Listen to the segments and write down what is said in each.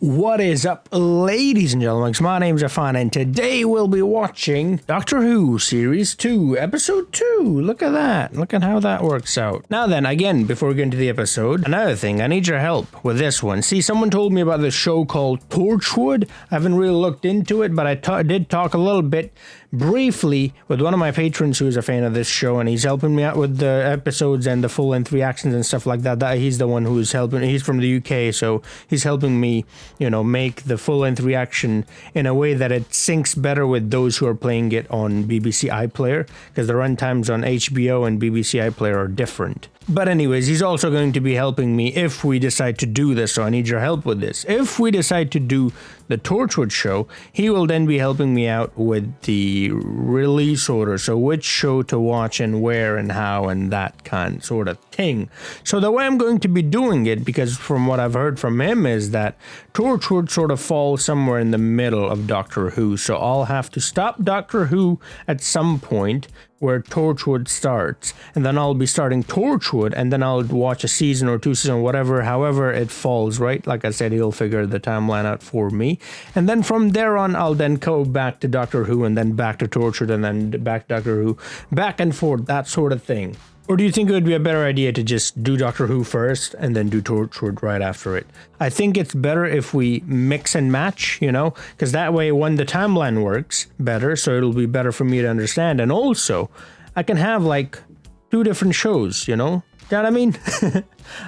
What is up, ladies and gentlemen? My name's Afan, and today we'll be watching Doctor Who Series 2, Episode 2. Look at that. Look at how that works out. Now then, again, before we get into the episode, another thing, I need your help with this one. See, someone told me about this show called Torchwood. I haven't really looked into it, but I did talk a little bit briefly with one of my patrons who's a fan of this show, and he's helping me out with the episodes and the full-length reactions and stuff like that. He's the one who's helping. He's from the UK, so he's helping me, you know, make the full-length reaction in a way that it syncs better with those who are playing it on BBC iPlayer, because the runtimes on HBO and BBC iPlayer are different. But anyways, he's also going to be helping me if we decide to do this, so I need your help with this. If we decide to do the Torchwood show, he will then be helping me out with the release order, so which show to watch and where and how and that kind sort of thing. So the way I'm going to be doing it, because from what I've heard from him, is that Torchwood sort of falls somewhere in the middle of Doctor Who, so I'll have to stop Doctor Who at some point where Torchwood starts, and then I'll be starting Torchwood, and then I'll watch a season or two seasons, whatever, however it falls, right? Like I said, he'll figure the timeline out for me, and then from there on, I'll then go back to Doctor Who, and then back to Torchwood, and then back to Doctor Who, back and forth, that sort of thing. Or do you think it would be a better idea to just do Doctor Who first and then do Torchwood right after it? I think it's better if we mix and match, you know, because that way when the timeline works better, so it'll be better for me to understand. And also, I can have like two different shows, you know? You know what I mean?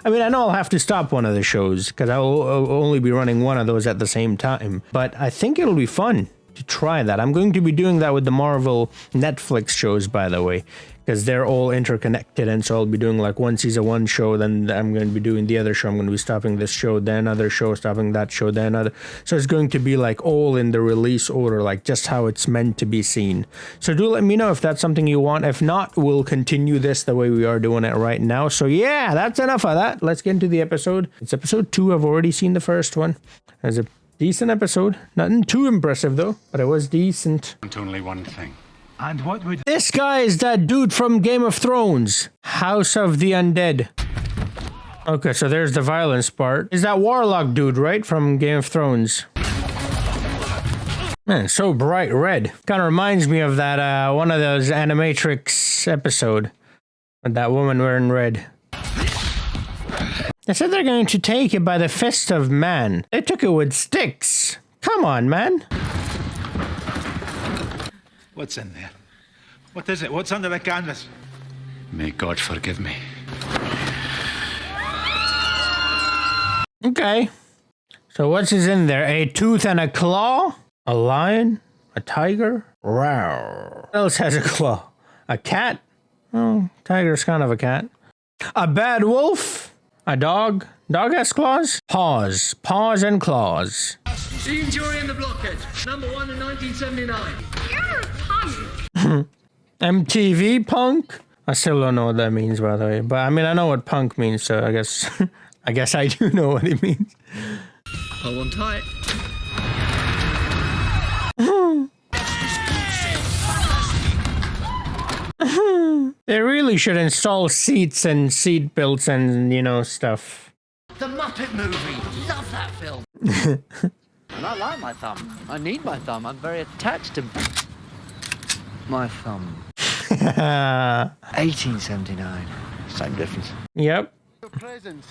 I know I'll have to stop one of the shows because I'll only be running one of those at the same time. But I think it'll be fun to try that. I'm going to be doing that with the Marvel Netflix shows, by the way, because they're all interconnected, and so I'll be doing like one season one show, then I'm going to be doing the other show, I'm going to be stopping this show, then another show, stopping that show, then another. So it's going to be like all in the release order, like just how it's meant to be seen. So do let me know if that's something you want. If not, we'll continue this the way we are doing it right now. So yeah, that's enough of that. Let's get into the episode. It's episode 2. I've already seen the first one. It's a decent episode. Nothing too impressive though, but it was decent. Only one thing. And what would... This guy is that dude from Game of Thrones. House of the Undead. Okay, so there's the violence part. Is that Warlock dude, right? From Game of Thrones. Man, so bright red. Kind of reminds me of that, one of those Animatrix episode. With that woman wearing red. They said they're going to take it by the fist of man. They took it with sticks. Come on, man. What's in there? What is it? What's under the canvas? May God forgive me. Okay. So what's in there? A tooth and a claw? A lion? A tiger? Rawr. What else has a claw? A cat? Oh, tiger's kind of a cat. A bad wolf? A dog? Dog has claws? Paws. Paws and claws. Team jury in the blockhead. Number 1 in 1979. You're a punk. MTV punk? I still don't know what that means, by the way. But I mean, I know what punk means, so I guess I do know what it means. Hold on tight. They really should install seats and seat belts and, you know, stuff. The Muppet Movie. Love that film. And I like my thumb. I need my thumb. I'm very attached to my thumb. 1879. Same difference. Yep. Your presence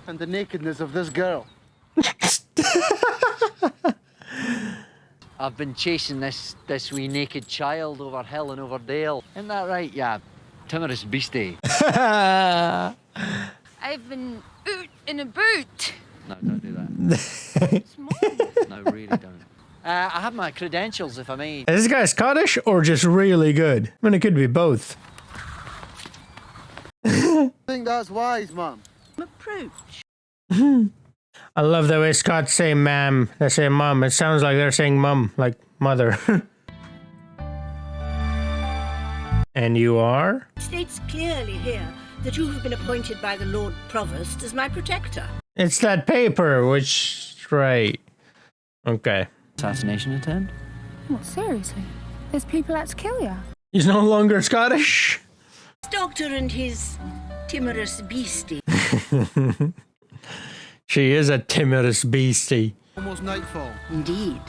and the nakedness of this girl. I've been chasing this wee naked child over hill and over dale. Isn't that right, yeah? Timorous beastie. I've been boot in a boot. No, don't do that. No, really don't. I have my credentials, if I may. Is this guy Scottish or just really good? I mean, it could be both. I think that's wise, Mum. Approach. I love the way Scots say ma'am. They say mum. It sounds like they're saying mum, like mother. And you are? It states clearly here that you have been appointed by the Lord Provost as my protector. It's that paper, which... right. Okay. Assassination attempt? What, seriously? There's people out to kill you? He's no longer Scottish? Doctor and his timorous beastie. She is a timorous beastie. Almost nightfall. Indeed.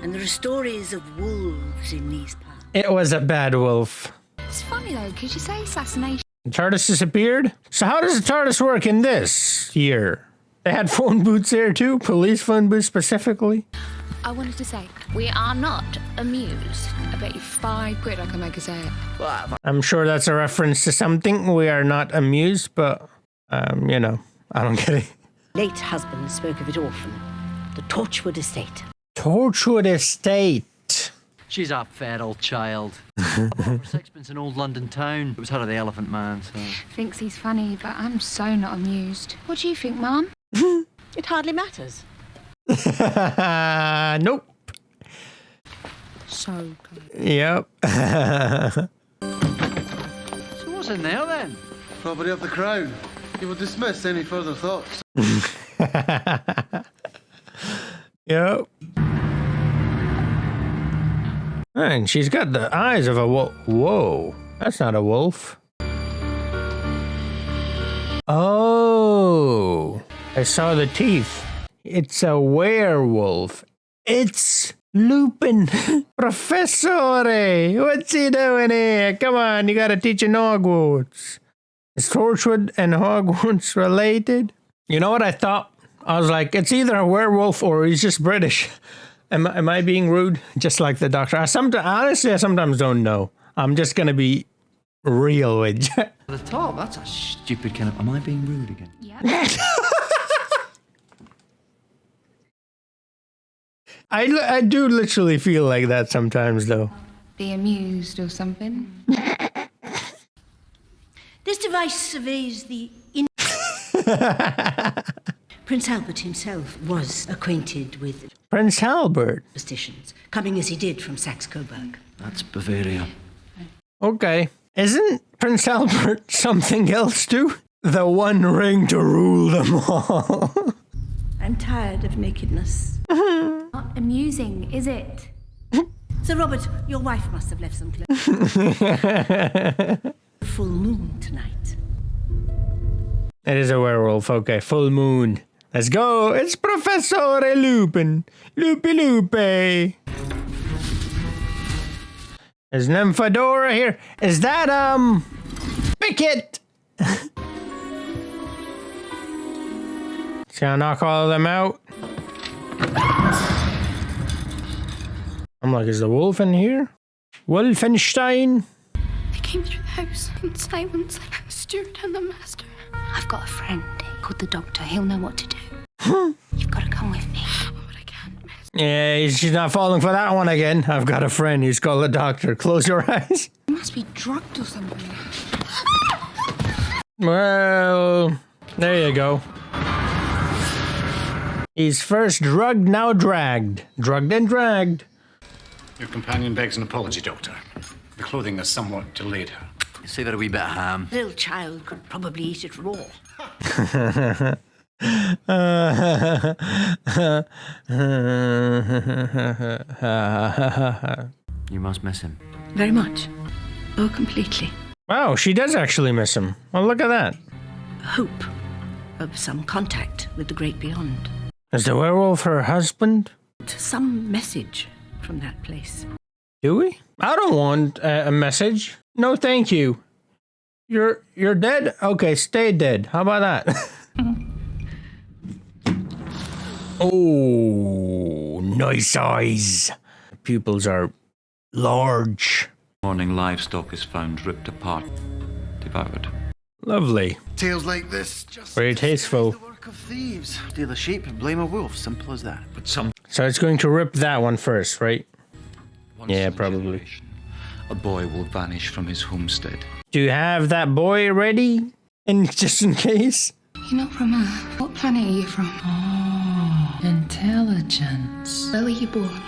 And there are stories of wolves in these parts. It was a bad wolf. It's funny though, because you say assassination. The TARDIS disappeared? So how does the TARDIS work in this year? They had phone booths there too? Police phone booths specifically? I wanted to say, we are not amused. I bet you £5 I can make her say it. I'm sure that's a reference to something. We are not amused, but, you know, I don't get it. Late husband spoke of it often. The Torchwood estate. Torchwood Estate. She's a fair old child. I bought her for sixpence in old London town. It was her of the Elephant Man, so... Thinks he's funny, but I'm so not amused. What do you think, Mum? It hardly matters. Nope. So good. Yep. So what's in there, then? Property of the Crown. You will dismiss any further thoughts. Yep. And she's got the eyes of a wolf. Whoa, that's not a wolf. Oh, I saw the teeth. It's a werewolf. It's Lupin. Professore, what's he doing here? Come on, you gotta teach in Hogwarts. Is Torchwood and Hogwarts related? You know what I thought? I was like, it's either a werewolf or he's just British. Am I being rude? Just like the Doctor. Honestly, I sometimes don't know. I'm just gonna be real with you. The top, that's a stupid kind of... Am I being rude again? Yeah. I do literally feel like that sometimes, though. Be amused or something. This device surveys the... Prince Albert himself was acquainted with Prince Albert. superstitions, coming as he did from Saxe-Coburg. That's Bavaria. Okay. Isn't Prince Albert something else too? The One Ring to rule them all. I'm tired of nakedness. Not amusing, is it? Sir Robert, your wife must have left some clothes. Full moon tonight. It is a werewolf. Okay, full moon. Let's go. It's Professor Lupin. Loopy. Is Nymphadora here? Is that, Picket? Shall I knock all of them out? I'm like, is the wolf in here? Wolfenstein? They came through the house in silence like a steward and the master. I've got a friend called the Doctor. He'll know what to do. You've got to come with me. Oh, but I can't miss. Yeah, she's not falling for that one again. I've got a friend who's called the Doctor. Close your eyes. You must be drugged or something. Well, there you go. He's first drugged, now dragged. Drugged and dragged. Your companion begs an apology, Doctor. The clothing has somewhat delayed her. Save her a wee bit of ham. Little child could probably eat it raw. You must miss him. Very much. Oh, completely. Wow, she does actually miss him. Well, look at that. Hope of some contact with the great beyond. Is the werewolf her husband? Some message from that place. Do we? I don't want a message. No, thank you. You're dead? Okay, stay dead. How about that? Oh, nice eyes. Pupils are large. Morning livestock is found ripped apart, devoured. Lovely. Tales like this just Very tasteful. the work of thieves. Steal a sheep, blame a wolf. Simple as that. But some So it's going to rip that one first, right? once Yeah, in a probably. generation, a boy will vanish from his homestead. Do you have that boy ready? Just in case? You're not from Earth. What planet are you from? Oh, intelligence. Where were you born?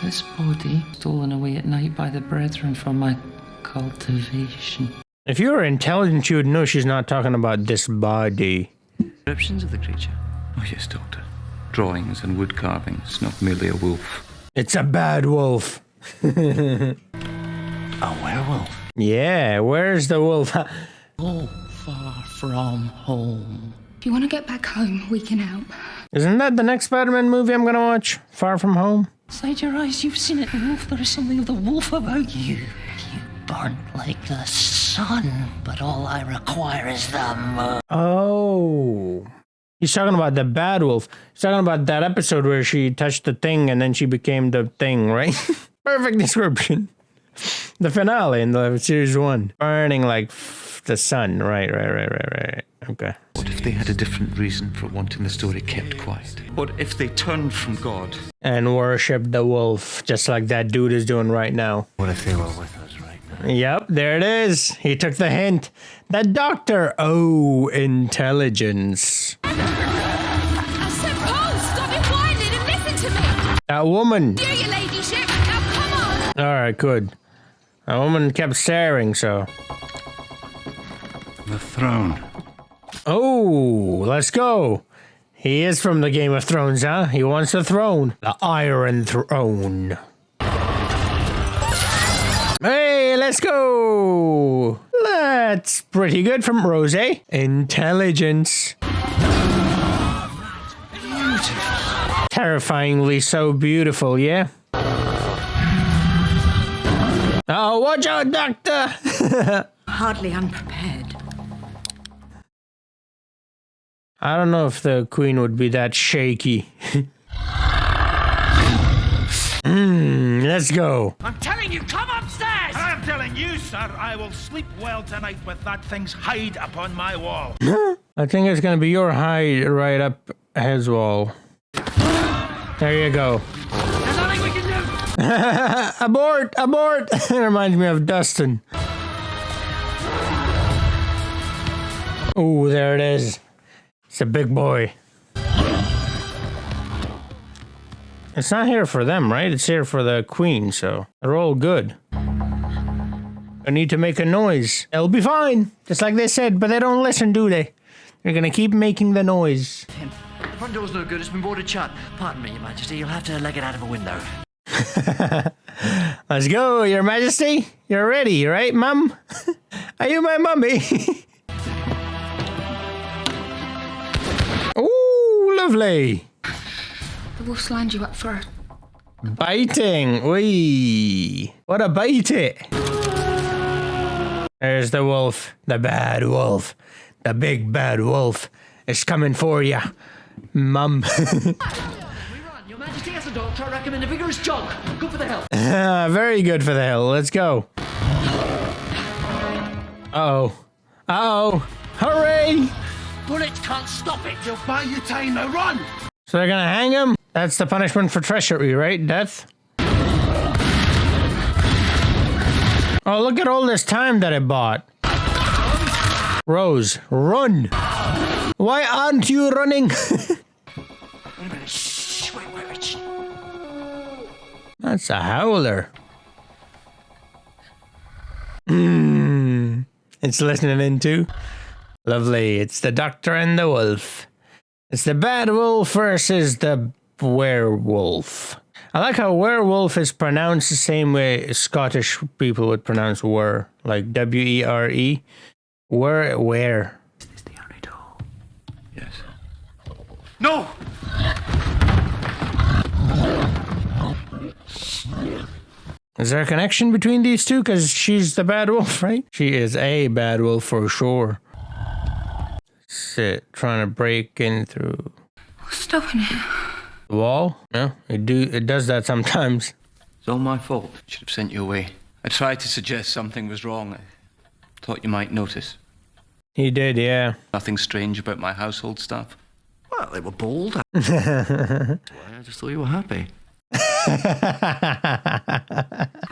This body stolen away at night by the brethren from my cultivation. If you were intelligent, you would know she's not talking about this body. Descriptions of the creature. Oh yes, Doctor. Drawings and wood carvings, not merely a wolf. It's a bad wolf. A werewolf. Yeah, where's the wolf? Oh, far from home. If you want to get back home, we can help. Isn't that the next Spider-Man movie I'm gonna watch? Far From Home? Inside your eyes, you've seen it, Wolf. There is something of the wolf about you. You burn like the sun, but all I require is the moon. Oh. He's talking about the bad wolf. He's talking about that episode where she touched the thing and then she became the thing, right? Perfect description. The finale in the series 1. Burning like the sun. Right. Okay. What if they had a different reason for wanting the story kept quiet? What if they turned from God? And worshipped the wolf, just like that dude is doing right now. What if they were with us right now? Yep, there it is. He took the hint. That doctor. Oh, intelligence. I said, Paul, stop it whining and listen to me. That woman. Do your ladyship. Now come on. Alright, good. That woman kept staring, so. The throne. Oh, let's go. He is from the Game of Thrones, huh? He wants the throne. The Iron Throne. Hey, let's go. That's pretty good from Rose. Intelligence. Beautiful. Terrifyingly so beautiful, yeah? Oh, watch out, Doctor! Hardly unprepared. I don't know if the queen would be that shaky. Let's go. I'm telling you, come upstairs! I'm telling you, sir, I will sleep well tonight with that thing's hide upon my wall. I think it's gonna be your hide right up his wall. There you go. There's nothing we can do! Abort! Abort! It reminds me of Dustin. Oh, there it is. It's a big boy. It's not here for them, right? It's here for the queen, so they're all good. I need to make a noise. They'll be fine, just like they said, but they don't listen, do they? They're gonna keep making the noise. The front door's no good. It's been boarded shut. Pardon me, Your Majesty. You'll have to leg it out of a window. Let's go, Your Majesty. You're ready, right, Mum? Are you my mummy? Ooh, lovely. The wolf's lined you up for her. Biting. Wee. What a bite it. There's the wolf. The bad wolf. The big bad wolf is coming for ya, Mum. We run. Your Majesty, as a doctor, I recommend a vigorous jog. Good for the health. Very good for the hill. Let's go. Uh-oh. Uh-oh. Hooray! Bullets can't stop it. They'll buy you time. Now run! So they're gonna hang him? That's the punishment for treachery, right? Death? Oh, look at all this time that it bought. Rose, run! Why aren't you running? Wait a minute. Shh. Wait, Rich. That's a howler. It's listening in too. Lovely. It's the doctor and the wolf. It's the bad wolf versus the werewolf. I like how werewolf is pronounced the same way Scottish people would pronounce were, like W-E-R-E. Where? Is this the only door? Yes. No! Is there a connection between these two? Because she's the bad wolf, right? She is a bad wolf for sure. Sit, trying to break in through What's stopping it? the wall. No, it does that sometimes. It's all my fault. Should have sent you away. I tried to suggest something was wrong. I thought you might notice. He did, yeah. Nothing strange about my household stuff. Well, they were bald. I just thought you were happy.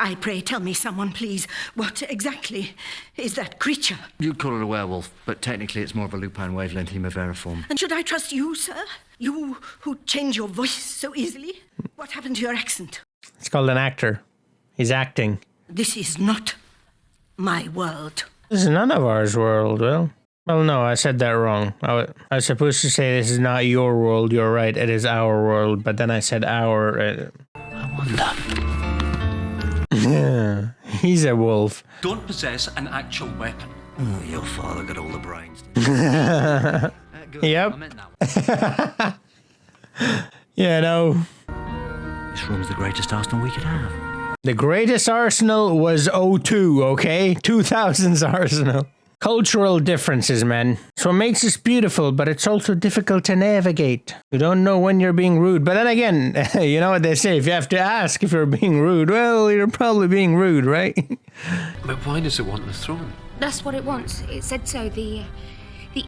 I pray tell me, someone, please, what exactly is that creature? You'd call it a werewolf, but technically it's more of a lupine wavelength hemiveriform. And should I trust you, sir? You who change your voice so easily? What happened to your accent? It's called an actor. He's acting. This is not my world. This is none of ours world, Well, no, I said that wrong. I was supposed to say this is not your world. You're right, it is our world. But then I said our. I wonder. Yeah, he's a wolf. Don't possess an actual weapon. Oh, your father got all the brains. Yep. I meant that You know. This room's the greatest arsenal we could have. The greatest arsenal was 02, okay? 2000's arsenal. Cultural differences, man. It's what makes us beautiful, but it's also difficult to navigate. You don't know when you're being rude. But then again, you know what they say, if you have to ask if you're being rude, well, you're probably being rude, right? But why does it want the throne? That's what it wants. It said so. The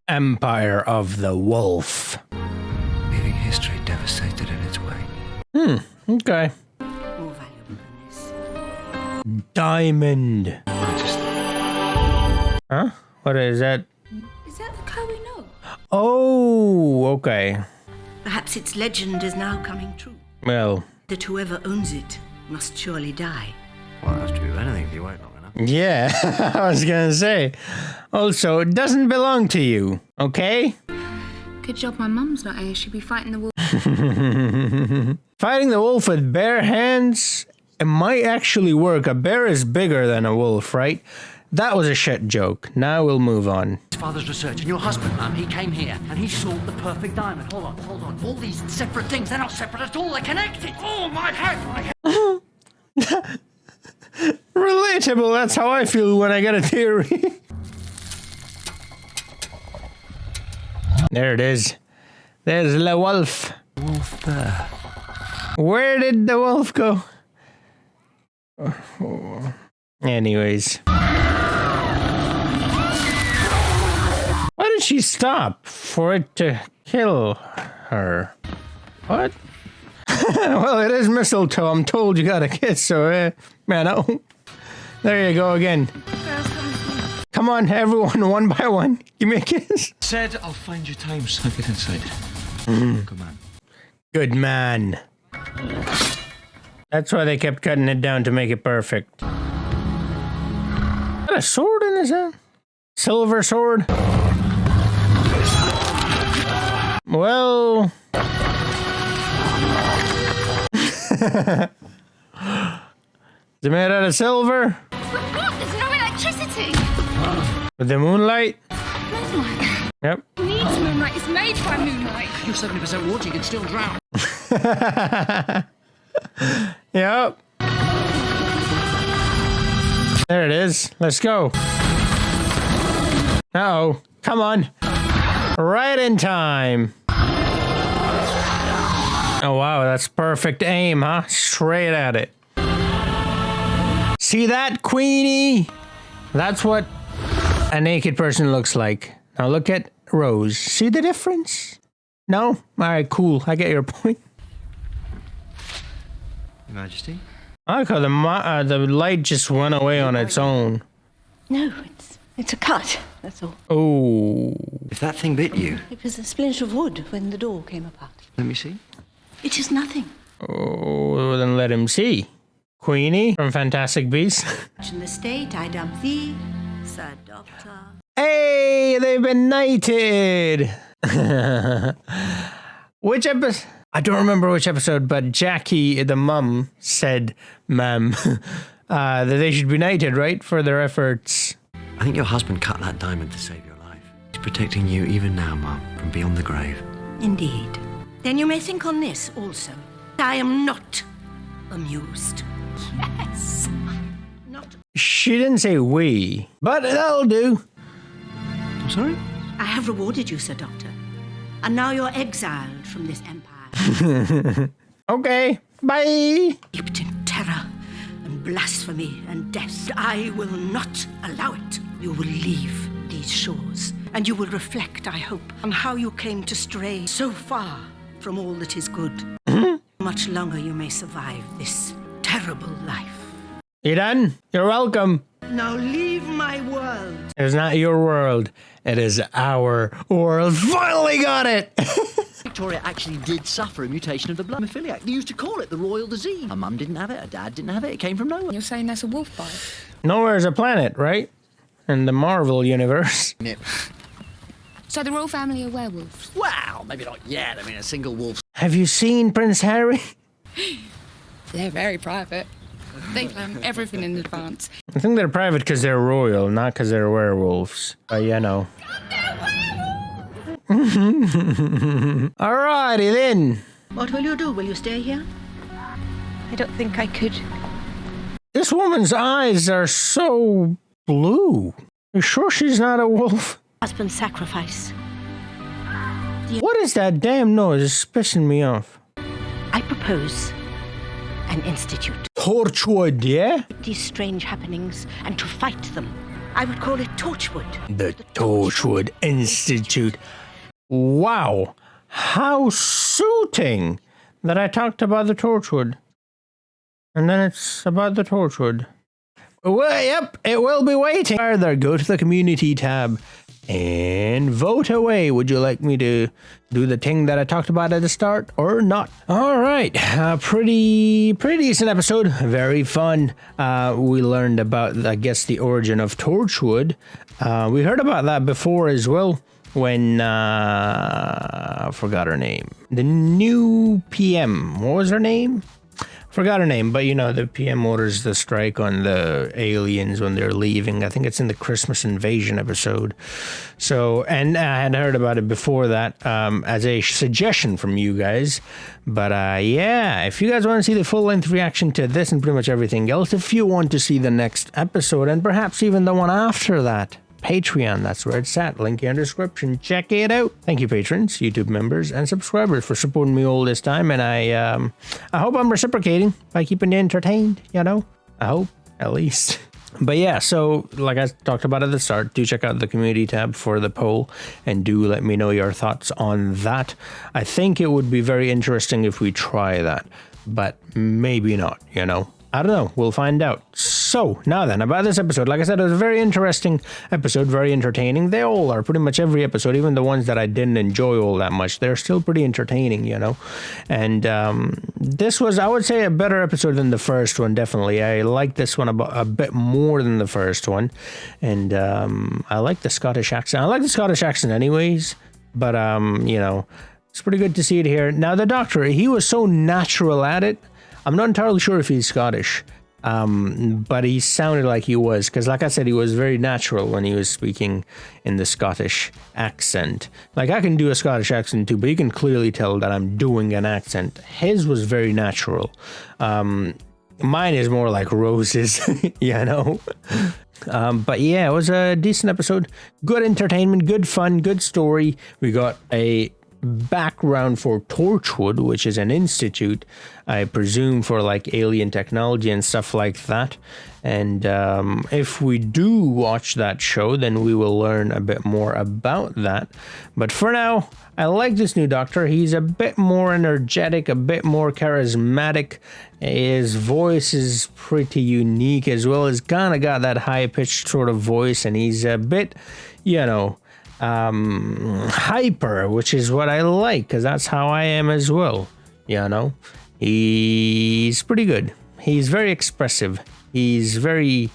Empire of the Wolf. Leaving history devastated in its way. Okay. More valuable than this. Diamond. Huh? What is that? Is that the Koh-i-Noor? Oh, okay. Perhaps its legend is now coming true. Well, That whoever owns it must surely die. Well, that's true of anything if you wait long enough. yeah, I was gonna say. Also, it doesn't belong to you, okay? Good job my mum's not here. She'd be fighting the wolf. Fighting the wolf with bare hands, it might actually work. A bear is bigger than a wolf, right? That was a shit joke. Now we'll move on. His father's research, and your husband, Mum, he came here, and he sought the perfect diamond. Hold on. All these separate things, they're not separate at all, they're connected. Oh, my head, Relatable, that's how I feel when I get a theory. There it is. There's the wolf. Wolf there. Where did the wolf go? Oh. Anyways. Why did she stop? For it to kill her. What? Well, it is mistletoe. I'm told you got a kiss, so man, oh. There you go again. Come on, everyone, one by one. Give me a kiss. Said I'll find you time, so get inside. Good man. Good man. That's why they kept cutting it down to make it perfect. Got a sword in his hand? Silver sword? Well... Is it made out of silver? What? There's no electricity. With the moonlight? Moonlight. Yep. It needs moonlight. It's made by moonlight. You're 70% water, you can still drown. Yep. There it is. Let's go. Uh-oh. Come on. Right in time. Oh, wow. That's perfect aim, huh? Straight at it. See that, Queenie? That's what a naked person looks like. Now look at Rose. See the difference? No? All right, cool. I get your point. Your Majesty? I like how the light just went away on its own. No, it's a cut, that's all. Oh. If that thing bit you... It was a splinter of wood when the door came apart. Let me see. It is nothing. Oh, well, then let him see. Queenie from Fantastic Beasts. In the state, I dub thee, Sir Doctor. Hey, they've been knighted. Which episode? I don't remember which episode, but Jackie, the mum, said, ma'am, that they should be knighted, right? For their efforts. I think your husband cut that diamond to save your life. He's protecting you even now, Mum, from beyond the grave. Indeed. Then you may think on this also. I am not amused. Yes. Not. She didn't say we, but that'll do. I'm sorry? I have rewarded you, Sir Doctor. And now you're exiled from this empire. Okay, bye. Steeped in terror and blasphemy and death. I will not allow it. You will leave these shores, and you will reflect, I hope, on how you came to stray so far from all that is good. Much longer you may survive this terrible life. You done? You're welcome. Now leave my world. It's not your world. It is our world. Finally got it. Victoria actually did suffer a mutation of the blood hemophiliac. They used to call it the royal disease. Her mum didn't have it, her dad didn't have it, it came from nowhere. You're saying that's a wolf bite? Nowhere's a planet, right? In the Marvel universe. Yep. So the royal family are werewolves? Wow, maybe not yet. I mean, a single wolf. Have you seen Prince Harry? They're very private. They plan everything in advance. I think they're private because they're royal, not because they're werewolves. But you know. Alrighty then. What will you do? Will you stay here? I don't think I could. This woman's eyes are so blue. You sure she's not a wolf? Husband's sacrifice. What is that damn noise? It's pissing me off. I propose an institute. Torchwood, yeah? These strange happenings and to fight them. I would call it Torchwood. The Torchwood Institute. Wow. How suiting that I talked about the Torchwood. And then it's about the Torchwood. Well, yep, it will be waiting. Further, go to the community tab and vote away. Would you like me to do the thing that I talked about at the start or not? All right, pretty decent episode. Very fun. We learned about, I guess, the origin of Torchwood. We heard about that before as well when I forgot her name. The new PM. What was her name? Forgot her name, but you know, the PM orders the strike on the aliens when they're leaving. I think it's in the Christmas Invasion episode. So, and I had heard about it before that as a suggestion from you guys. But yeah, if you guys want to see the full-length reaction to this and pretty much everything else, if you want to see the next episode and perhaps even the one after that, Patreon, that's where it's at. Link in the description. Check it out. Thank you, patrons, YouTube members, and subscribers for supporting me all this time. And I hope I'm reciprocating by keeping you entertained, you know? I hope, at least. But yeah, so like I talked about at the start, do check out the community tab for the poll and do let me know your thoughts on that. I think it would be very interesting if we try that, but maybe not, you know? I don't know. We'll find out. So, now then, about this episode. Like I said, it was a very interesting episode, very entertaining. They all are, pretty much every episode, even the ones that I didn't enjoy all that much. They're still pretty entertaining, you know? And this was, I would say, a better episode than the first one, definitely. I like this one a bit more than the first one. And I like the Scottish accent. I like the Scottish accent anyways, but, you know, it's pretty good to see it here. Now, the doctor, he was so natural at it. I'm not entirely sure if he's Scottish, but he sounded like he was, because like I said, he was very natural when he was speaking in the Scottish accent. Like, I can do a Scottish accent too, but you can clearly tell that I'm doing an accent. His was very natural. Mine is more like Rose's, you know? But yeah, it was a decent episode. Good entertainment, good fun, good story. We got a background for Torchwood, which is an institute, I presume, for like alien technology and stuff like that. And if we do watch that show, then we will learn a bit more about that. But for now, I like this new doctor. He's a bit more energetic, a bit more charismatic. His voice is pretty unique as well. He's kind of got that high-pitched sort of voice, and he's a bit, you know, hyper, which is what I like, because that's how I am as well, you know? He's pretty good. He's very expressive. He's very,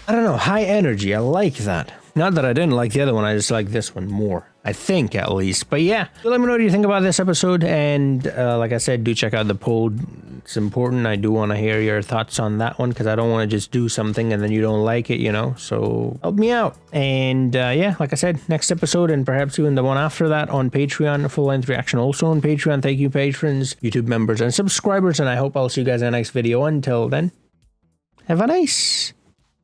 I don't know, high energy. I like that. Not that I didn't like the other one, I just like this one more. I think, at least. But yeah, so let me know what you think about this episode. And like I said, do check out the poll. It's important. I do want to hear your thoughts on that one, because I don't want to just do something and then you don't like it, you know? So help me out. And yeah, like I said, next episode and perhaps even the one after that on Patreon. Full-length reaction also on Patreon. Thank you, patrons, YouTube members, and subscribers. And I hope I'll see you guys in the next video. Until then, have a nice